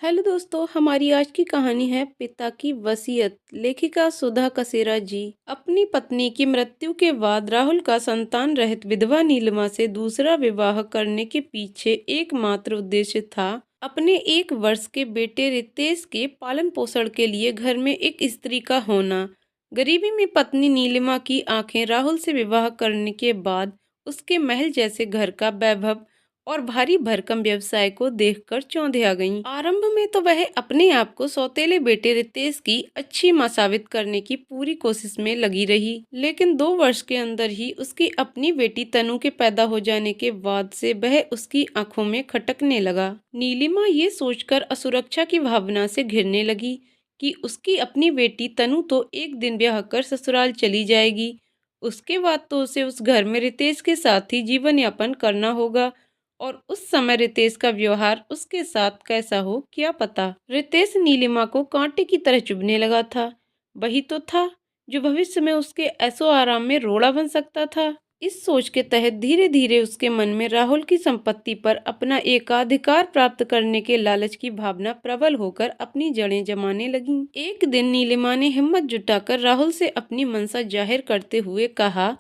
Hello दोस्तों, हमारी आज की कहानी है पिता की वसीयत। लेखिका सुधा कसेरा जी। अपनी पत्नी की मृत्यु के बाद राहुल का संतान रहित विधवा नीलिमा से दूसरा विवाह करने के पीछे एकमात्र उद्देश्य था अपने 1 वर्ष के बेटे रितेश के पालन पोषण के लिए घर में एक स्त्री का होना। गरीबी में पत्नी नीलिमा की आंखें राहुल से विवाह करने के बाद उसके महल जैसे घर का वैभव और भारी भरकम व्यवसाय को देखकर चौंधिया गईं। आरंभ में तो वह अपने आप को सौतेले बेटे रितेश की अच्छी मां साबित करने की पूरी कोशिश में लगी रही, लेकिन 2 वर्ष के अंदर ही उसकी अपनी बेटी तनु के पैदा हो जाने के बाद से वह उसकी आंखों में खटकने लगा। नीलिमा ये सोचकर असुरक्षा की भावना से घिरने लगी कि उसकी अपनी बेटी तनु तो एक दिन ब्याह कर ससुराल चली जाएगी, उसके बाद तो उसे उस घर में रितेश के साथ ही जीवन यापन करना होगा। और उस समय रितेश का व्यवहार उसके साथ कैसा हो क्या पता। रितेश नीलिमा को कांटे की तरह चुभने लगा था। वही तो था जो भविष्य में उसके ऐशो आराम में रोड़ा बन सकता था। इस सोच के तहत धीरे धीरे उसके मन में राहुल की संपत्ति पर अपना एकाधिकार प्राप्त करने के लालच की भावना प्रबल होकर अपनी जड़ें जमाने लगी। एक दिन नीलिमा ने हिम्मत जुटाकर राहुल से अपनी मनसा जाहिर करते हुए कहा,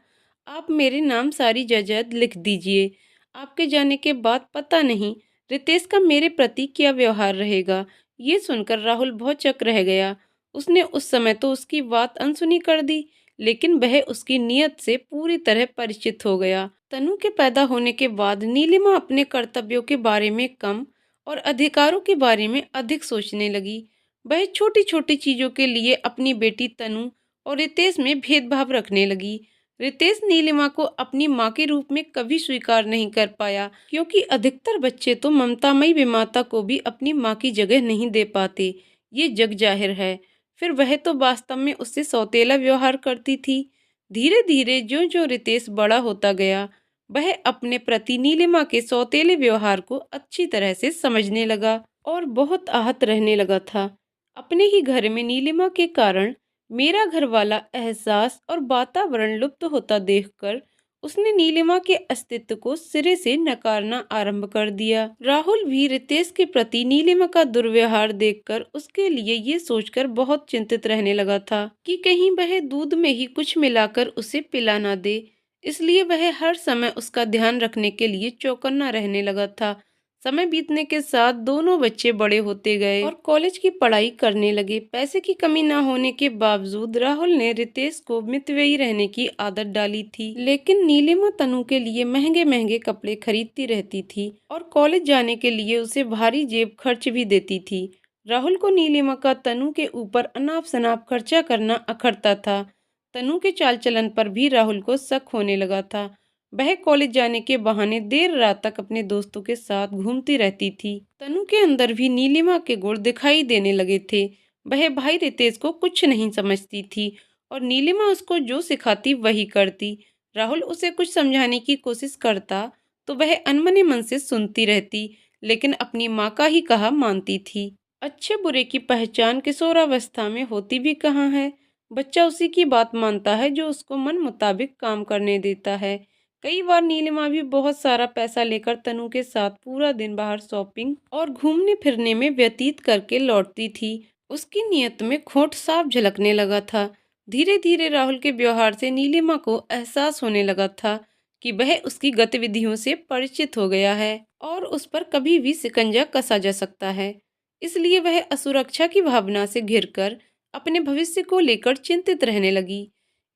आप मेरे नाम सारी जायदाद लिख दीजिए। आपके जाने के बाद पता नहीं रितेश का मेरे प्रति क्या व्यवहार रहेगा। ये सुनकर राहुल भौंचक रह गया। उसने उस समय तो उसकी बात अनसुनी कर दी, लेकिन वह उसकी नीयत से पूरी तरह परिचित हो गया। तनु के पैदा होने के बाद नीलिमा अपने कर्तव्यों के बारे में कम और अधिकारों के बारे में अधिक सोचने लगी। वह छोटी छोटी चीजों के लिए अपनी बेटी तनु और रितेश में भेदभाव रखने लगी। रितेश नीलिमा को अपनी माँ के रूप में कभी स्वीकार नहीं कर पाया, क्योंकि अधिकतर बच्चे तो ममतामयी विमाता को भी अपनी माँ की जगह नहीं दे पाते, ये जग जाहिर है। फिर वह तो वास्तव में उससे सौतेला व्यवहार करती थी। धीरे धीरे ज्यों ज्यों रितेश बड़ा होता गया, वह अपने प्रति नीलिमा के सौतेले व्यवहार को अच्छी तरह से समझने लगा और बहुत आहत रहने लगा था। अपने ही घर में नीलिमा के कारण मेरा घर वाला एहसास और वातावरण लुप्त होता देखकर उसने नीलिमा के अस्तित्व को सिरे से नकारना आरंभ कर दिया। राहुल भी रितेश के प्रति नीलिमा का दुर्व्यवहार देखकर उसके लिए ये सोचकर बहुत चिंतित रहने लगा था कि कहीं वह दूध में ही कुछ मिलाकर उसे पिला ना दे। इसलिए वह हर समय उसका ध्यान रखने के लिए चौकन्ना रहने लगा था। समय बीतने के साथ दोनों बच्चे बड़े होते गए और कॉलेज की पढ़ाई करने लगे। पैसे की कमी न होने के बावजूद राहुल ने रितेश को मितव्ययी रहने की आदत डाली थी, लेकिन नीलिमा तनु के लिए महंगे महंगे कपड़े खरीदती रहती थी और कॉलेज जाने के लिए उसे भारी जेब खर्च भी देती थी। राहुल को नीलिमा का तनु के ऊपर अनाप शनाप खर्चा करना अखरता था। तनु के चाल चलन पर भी राहुल को शक होने लगा था। वह कॉलेज जाने के बहाने देर रात तक अपने दोस्तों के साथ घूमती रहती थी। तनु के अंदर भी नीलिमा के गुण दिखाई देने लगे थे। वह भाई रितेश को कुछ नहीं समझती थी और नीलिमा उसको जो सिखाती वही करती। राहुल उसे कुछ समझाने की कोशिश करता तो वह अनमने मन से सुनती रहती, लेकिन अपनी माँ का ही कहा मानती थी। अच्छे बुरे की पहचान किशोरावस्था में होती भी कहाँ है। बच्चा उसी की बात मानता है जो उसको मन मुताबिक काम करने देता है। कई बार नीलिमा भी बहुत सारा पैसा लेकर तनु के साथ पूरा दिन बाहर शॉपिंग और घूमने फिरने में व्यतीत करके लौटती थी। उसकी नीयत में खोट साफ झलकने लगा था। धीरे धीरे राहुल के व्यवहार से नीलिमा को एहसास होने लगा था कि वह उसकी गतिविधियों से परिचित हो गया है और उस पर कभी भी शिकंजा कसा जा सकता है। इसलिए वह असुरक्षा की भावना से घिरकर अपने भविष्य को लेकर चिंतित रहने लगी।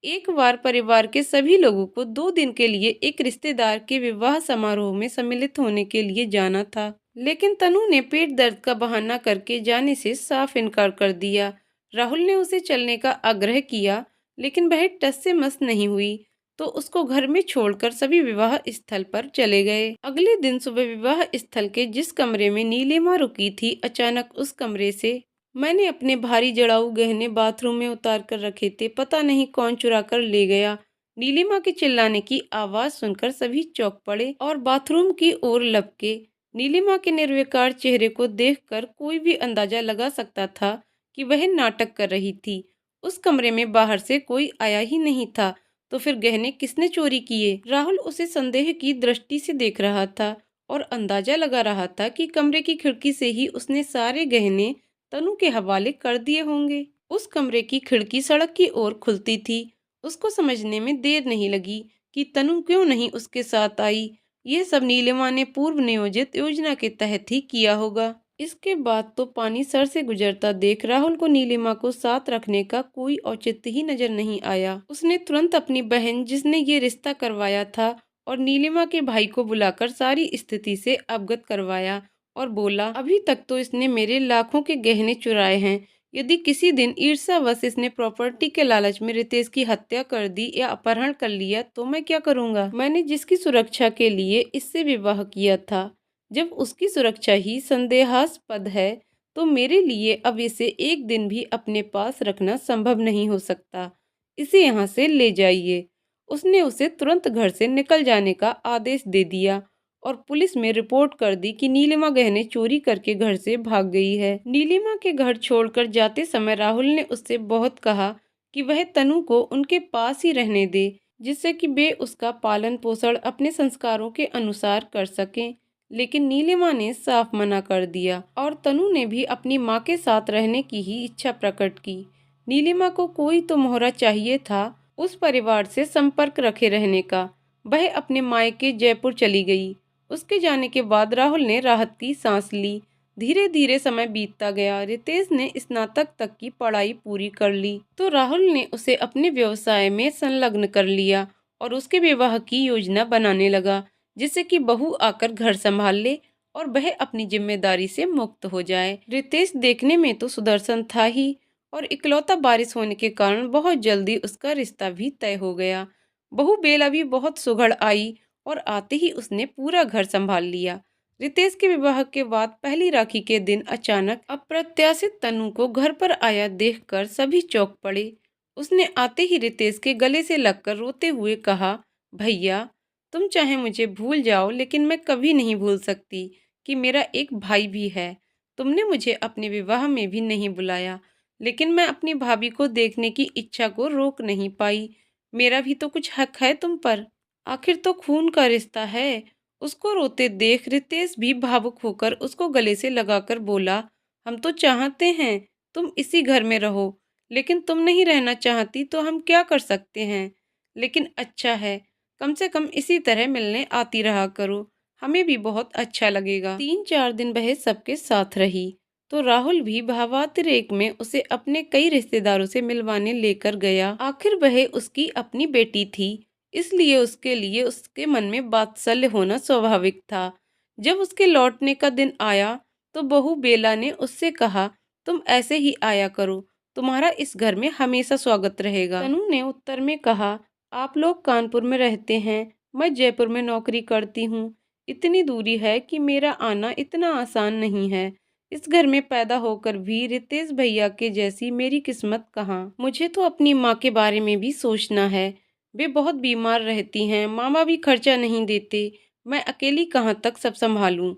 एक बार परिवार के सभी लोगों को 2 दिन के लिए एक रिश्तेदार के विवाह समारोह में सम्मिलित होने के लिए जाना था, लेकिन तनु ने पेट दर्द का बहाना करके जाने से साफ इनकार कर दिया। राहुल ने उसे चलने का आग्रह किया, लेकिन वह टस से मस नहीं हुई, तो उसको घर में छोड़कर सभी विवाह स्थल पर चले गए। अगले दिन सुबह विवाह स्थल के जिस कमरे में नीलिमा रुकी थी, अचानक उस कमरे से मैंने अपने भारी जड़ाऊ गहने बाथरूम में उतार कर रखे थे, पता नहीं कौन चुरा कर ले गया। नीलिमा के चिल्लाने की आवाज सुनकर सभी चौंक पड़े और बाथरूम की ओर लपके। नीलिमा के निर्विकार चेहरे को देखकर कोई भी अंदाजा लगा सकता था कि वह नाटक कर रही थी। उस कमरे में बाहर से कोई आया ही नहीं था, तो फिर गहने किसने चोरी किए? राहुल उसे संदेह की दृष्टि से देख रहा था और अंदाजा लगा रहा था कि कमरे की खिड़की से ही उसने सारे गहने तनु के हवाले कर दिए होंगे। उस कमरे की खिड़की सड़क की ओर खुलती थी। उसको समझने में देर नहीं लगी कि तनु क्यों नहीं उसके साथ आई। यह सब नीलिमा ने पूर्व नियोजित योजना के तहत ही किया होगा। इसके बाद तो पानी सर से गुजरता देख राहुल को नीलिमा को साथ रखने का कोई औचित्य ही नजर नहीं आया। उसने तुरंत अपनी बहन जिसने ये रिश्ता करवाया था और नीलिमा के भाई को बुलाकर सारी स्थिति से अवगत करवाया और बोला, अभी तक तो इसने मेरे लाखों के गहने चुराए हैं। यदि किसी दिन ईर्ष्यावश इसने प्रॉपर्टी के लालच में रितेश की हत्या कर दी या अपहरण कर लिया तो मैं क्या करूंगा। मैंने जिसकी सुरक्षा के लिए इससे विवाह किया था, जब उसकी सुरक्षा ही संदेहास्पद है तो मेरे लिए अब इसे एक दिन भी अपने पास रखना संभव नहीं हो सकता। इसे यहाँ से ले जाइए। उसने उसे तुरंत घर से निकल जाने का आदेश दे दिया और पुलिस में रिपोर्ट कर दी कि नीलिमा गहने चोरी करके घर से भाग गई है। नीलिमा के घर छोड़कर जाते समय राहुल ने उससे बहुत कहा कि वह तनु को उनके पास ही रहने दे, जिससे कि वे उसका पालन पोषण अपने संस्कारों के अनुसार कर सकें। लेकिन नीलिमा ने साफ मना कर दिया और तनु ने भी अपनी माँ के साथ रहने की ही इच्छा प्रकट की। नीलिमा को कोई तो मोहरा चाहिए था उस परिवार से संपर्क रखे रहने का। वह अपने मायके जयपुर चली गई। उसके जाने के बाद राहुल ने राहत की सांस ली। धीरे धीरे समय बीतता गया। रितेश ने स्नातक तक की पढ़ाई पूरी कर ली तो राहुल ने उसे अपने व्यवसाय में संलग्न कर लिया और उसके विवाह की योजना बनाने लगा, जिससे कि बहू आकर घर संभाल ले और वह अपनी जिम्मेदारी से मुक्त हो जाए। रितेश देखने में तो सुदर्शन था ही और इकलौता वारिस होने के कारण बहुत जल्दी उसका रिश्ता भी तय हो गया। बहू बेला भी बहुत सुघड़ आई और आते ही उसने पूरा घर संभाल लिया। रितेश के विवाह के बाद पहली राखी के दिन अचानक अप्रत्याशित तनु को घर पर आया देखकर सभी चौंक पड़े। उसने आते ही रितेश के गले से लगकर रोते हुए कहा, भैया तुम चाहे मुझे भूल जाओ लेकिन मैं कभी नहीं भूल सकती कि मेरा एक भाई भी है। तुमने मुझे अपने विवाह में भी नहीं बुलाया, लेकिन मैं अपनी भाभी को देखने की इच्छा को रोक नहीं पाई। मेरा भी तो कुछ हक है तुम पर, आखिर तो खून का रिश्ता है। उसको रोते देख रितेश भी भावुक होकर उसको गले से लगाकर बोला, हम तो चाहते हैं तुम इसी घर में रहो, लेकिन तुम नहीं रहना चाहती तो हम क्या कर सकते हैं। लेकिन अच्छा है, कम से कम इसी तरह मिलने आती रहा करो, हमें भी बहुत अच्छा लगेगा। 3-4 दिन वह सबके साथ रही तो राहुल भी भावातिरेक में उसे अपने कई रिश्तेदारों से मिलवाने लेकर गया। आखिर वह उसकी अपनी बेटी थी, इसलिए उसके लिए उसके मन में वात्सल्य होना स्वाभाविक था। जब उसके लौटने का दिन आया तो बहू बेला ने उससे कहा, तुम ऐसे ही आया करो, तुम्हारा इस घर में हमेशा स्वागत रहेगा। तनु ने उत्तर में कहा, आप लोग कानपुर में रहते हैं, मैं जयपुर में नौकरी करती हूँ। इतनी दूरी है कि मेरा आना इतना आसान नहीं है। इस घर में पैदा होकर भी रितेश भैया के जैसी मेरी किस्मत कहाँ। मुझे तो अपनी माँ के बारे में भी सोचना है। वे बहुत बीमार रहती हैं, मामा भी खर्चा नहीं देते। मैं अकेली कहाँ तक सब संभालूं।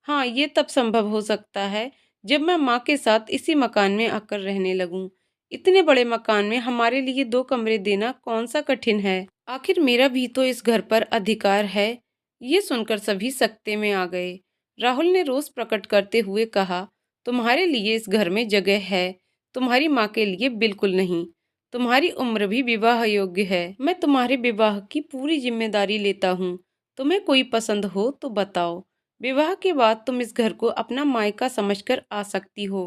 हाँ, ये तब संभव हो सकता है जब मैं माँ के साथ इसी मकान में आकर रहने लगूं। इतने बड़े मकान में हमारे लिए 2 कमरे देना कौन सा कठिन है। आखिर मेरा भी तो इस घर पर अधिकार है। ये सुनकर सभी सकते में आ गए। राहुल ने रोष प्रकट करते हुए कहा, तुम्हारे लिए इस घर में जगह है, तुम्हारी माँ के लिए बिल्कुल नहीं। तुम्हारी उम्र भी विवाह योग्य है। मैं तुम्हारे विवाह की पूरी जिम्मेदारी लेता हूँ। तुम्हें कोई पसंद हो तो बताओ। विवाह के बाद तुम इस घर को अपना मायका समझकर आ सकती हो।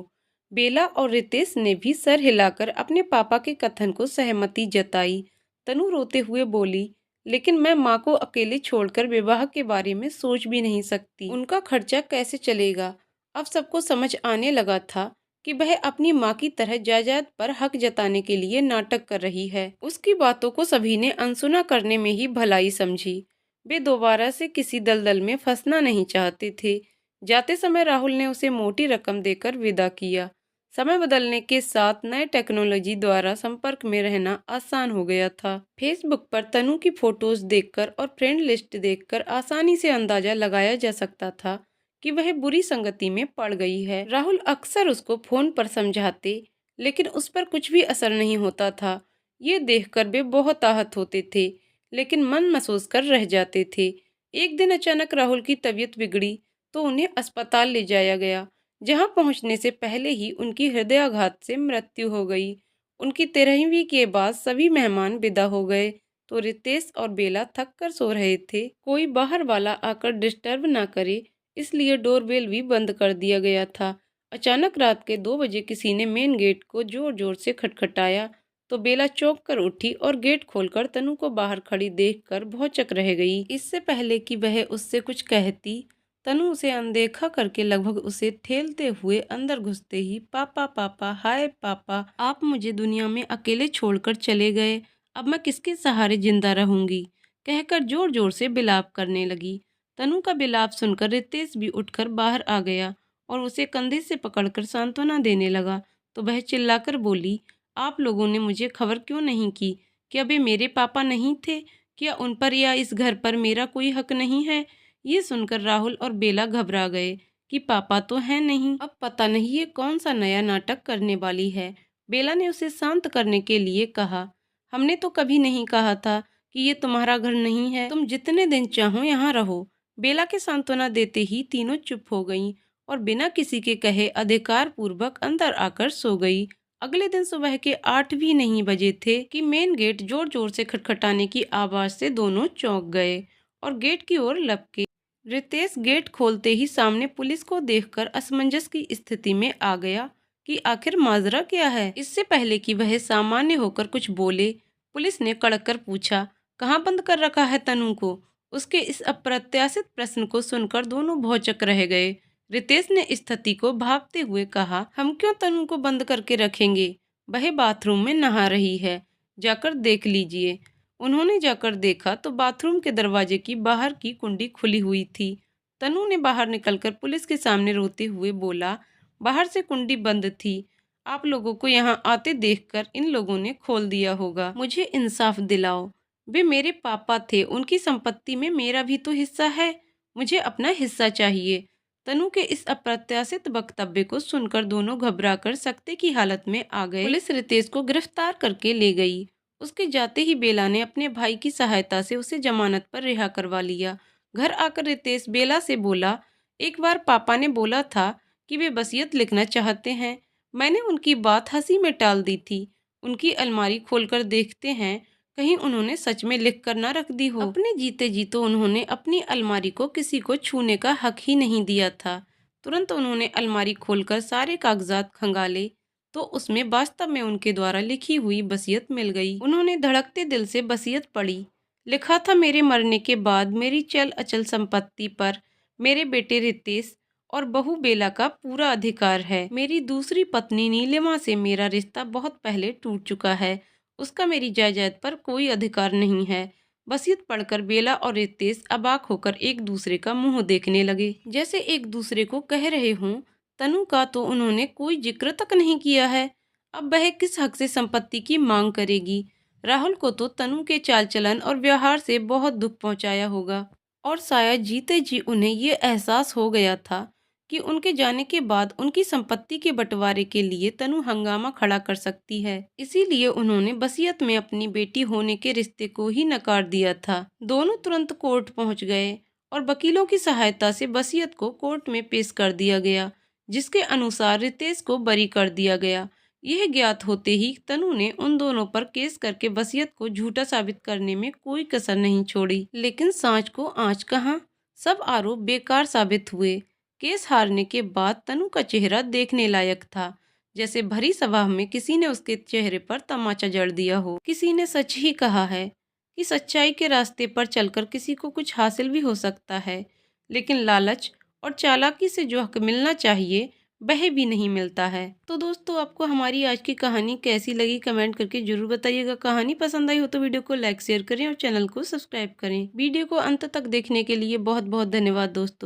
बेला और रितेश ने भी सर हिलाकर अपने पापा के कथन को सहमति जताई। तनु रोते हुए बोली, लेकिन मैं माँ को अकेले छोड़कर विवाह के बारे में सोच भी नहीं सकती। उनका खर्चा कैसे चलेगा। अब सबको समझ आने लगा था कि वह अपनी माँ की तरह जायदाद पर हक जताने के लिए नाटक कर रही है। उसकी बातों को सभी ने अनसुना करने में ही भलाई समझी। वे दोबारा से किसी दलदल में फंसना नहीं चाहते थे। जाते समय राहुल ने उसे मोटी रकम देकर विदा किया। समय बदलने के साथ नए टेक्नोलॉजी द्वारा संपर्क में रहना आसान हो गया था। फेसबुक पर तनु की फोटोज देखकर और फ्रेंड लिस्ट देखकर आसानी से अंदाजा लगाया जा सकता था कि वह बुरी संगति में पड़ गई है। राहुल अक्सर उसको फोन पर समझाते, लेकिन उस पर कुछ भी असर नहीं होता था। ये देखकर वे बहुत आहत होते थे, लेकिन मन महसूस कर रह जाते थे। एक दिन अचानक राहुल की तबीयत बिगड़ी तो उन्हें अस्पताल ले जाया गया, जहां पहुंचने से पहले ही उनकी हृदयाघात से मृत्यु हो गई। उनकी 13वीं के बाद सभी मेहमान विदा हो गए तो रितेश और बेला थक कर सो रहे थे। कोई बाहर वाला आकर डिस्टर्ब ना करे, इसलिए डोरबेल भी बंद कर दिया गया था। अचानक रात के 2 बजे किसी ने मेन गेट को जोर जोर से खटखटाया तो बेला चौंक कर उठी और गेट खोलकर तनु को बाहर खड़ी देखकर भौचक रह गई। इससे पहले कि वह उससे कुछ कहती, तनु उसे अनदेखा करके लगभग उसे ठेलते हुए अंदर घुसते ही पापा पापा, हाय पापा, आप मुझे दुनिया में अकेले छोड़कर चले गए, अब मैं किसके सहारे जिंदा रहूंगी, कहकर जोर जोर से बिलाप करने लगी। तनु का बिलाप सुनकर रितेश भी उठकर बाहर आ गया और उसे कंधे से पकड़कर सांत्वना देने लगा तो वह चिल्लाकर बोली, आप लोगों ने मुझे खबर क्यों नहीं की? क्या वे मेरे पापा नहीं थे? क्या उन पर या इस घर पर मेरा कोई हक नहीं है? ये सुनकर राहुल और बेला घबरा गए कि पापा तो हैं नहीं, अब पता नहीं ये कौन सा नया नाटक करने वाली है। बेला ने उसे शांत करने के लिए कहा, हमने तो कभी नहीं कहा था कि ये तुम्हारा घर नहीं है, तुम जितने दिन चाहो यहाँ रहो। बेला के सांत्वना देते ही तीनों चुप हो गईं और बिना किसी के कहे अधिकार पूर्वक अंदर आकर सो गई। अगले दिन सुबह के 8 भी नहीं बजे थे कि मेन गेट जोर जोर से खटखटाने की आवाज से दोनों चौंक गए और गेट की ओर लपके। रितेश गेट खोलते ही सामने पुलिस को देखकर असमंजस की स्थिति में आ गया कि आखिर माजरा क्या है। इससे पहले कि वह सामान्य होकर कुछ बोले, पुलिस ने कड़क कर पूछा, कहाँ बंद कर रखा है तनु को? उसके इस अप्रत्याशित प्रश्न को सुनकर दोनों भौचक रह गए। रितेश ने स्थिति को भांपते हुए कहा, हम क्यों तनु को बंद करके रखेंगे, वह बाथरूम में नहा रही है, जाकर देख लीजिए। उन्होंने जाकर देखा तो बाथरूम के दरवाजे की बाहर की कुंडी खुली हुई थी। तनु ने बाहर निकलकर पुलिस के सामने रोते हुए बोला, बाहर से कुंडी बंद थी, आप लोगों को यहाँ आते देखकर इन लोगों ने खोल दिया होगा, मुझे इंसाफ दिलाओ। वे मेरे पापा थे, उनकी संपत्ति में मेरा भी तो हिस्सा है, मुझे अपना हिस्सा चाहिए। तनु के इस अप्रत्याशित वक्तव्य को सुनकर दोनों घबराकर सकते की हालत में आ गए। पुलिस रितेश को गिरफ्तार करके ले गई। उसके जाते ही बेला ने अपने भाई की सहायता से उसे जमानत पर रिहा करवा लिया। घर आकर रितेश बेला से बोला, एक बार पापा ने बोला था कि वे वसीयत लिखना चाहते हैं, मैंने उनकी बात हंसी में टाल दी थी। उनकी अलमारी खोलकर देखते हैं, कहीं उन्होंने सच में लिख कर ना रख दी हो। अपने जीते जी तो उन्होंने अपनी अलमारी को किसी को छूने का हक ही नहीं दिया था। तुरंत उन्होंने अलमारी खोलकर सारे कागजात खंगाले तो उसमें वास्तव में उनके द्वारा लिखी हुई वसीयत मिल गई। उन्होंने धड़कते दिल से वसीयत पढ़ी। लिखा था, मेरे मरने के बाद मेरी चल अचल संपत्ति पर मेरे बेटे रितेश और बहू बेला का पूरा अधिकार है। मेरी दूसरी पत्नी नीलिमा से मेरा रिश्ता बहुत पहले टूट चुका है, उसका मेरी जायदाद पर कोई अधिकार नहीं है। वसीयत पढ़कर बेला और रितेश अबाक होकर एक दूसरे का मुंह देखने लगे, जैसे एक दूसरे को कह रहे हों, तनु का तो उन्होंने कोई जिक्र तक नहीं किया है, अब वह किस हक से संपत्ति की मांग करेगी। राहुल को तो तनु के चाल चलन और व्यवहार से बहुत दुख पहुंचाया होगा और शायद जीते जी उन्हें ये एहसास हो गया था कि उनके जाने के बाद उनकी संपत्ति के बंटवारे के लिए तनु हंगामा खड़ा कर सकती है। इसीलिए उन्होंने वसीयत में अपनी बेटी होने के रिश्ते को ही नकार दिया था। दोनों तुरंत कोर्ट पहुंच गए और वकीलों की सहायता से वसीयत को कोर्ट में पेश कर दिया गया, जिसके अनुसार रितेश को बरी कर दिया गया। यह ज्ञात होते ही तनु ने उन दोनों पर केस करके वसीयत को झूठा साबित करने में कोई कसर नहीं छोड़ी। लेकिन सांच को आंच कहाँ, सब आरोप बेकार साबित हुए। केस हारने के बाद तनु का चेहरा देखने लायक था, जैसे भरी सभा में किसी ने उसके चेहरे पर तमाचा जड़ दिया हो। किसी ने सच ही कहा है कि सच्चाई के रास्ते पर चलकर किसी को कुछ हासिल भी हो सकता है, लेकिन लालच और चालाकी से जो हक मिलना चाहिए वह भी नहीं मिलता है। तो दोस्तों, आपको हमारी आज की कहानी कैसी लगी कमेंट करके जरूर बताइएगा। कहानी पसंद आई हो तो वीडियो को लाइक शेयर करें और चैनल को सब्सक्राइब करें। वीडियो को अंत तक देखने के लिए बहुत बहुत धन्यवाद दोस्तों।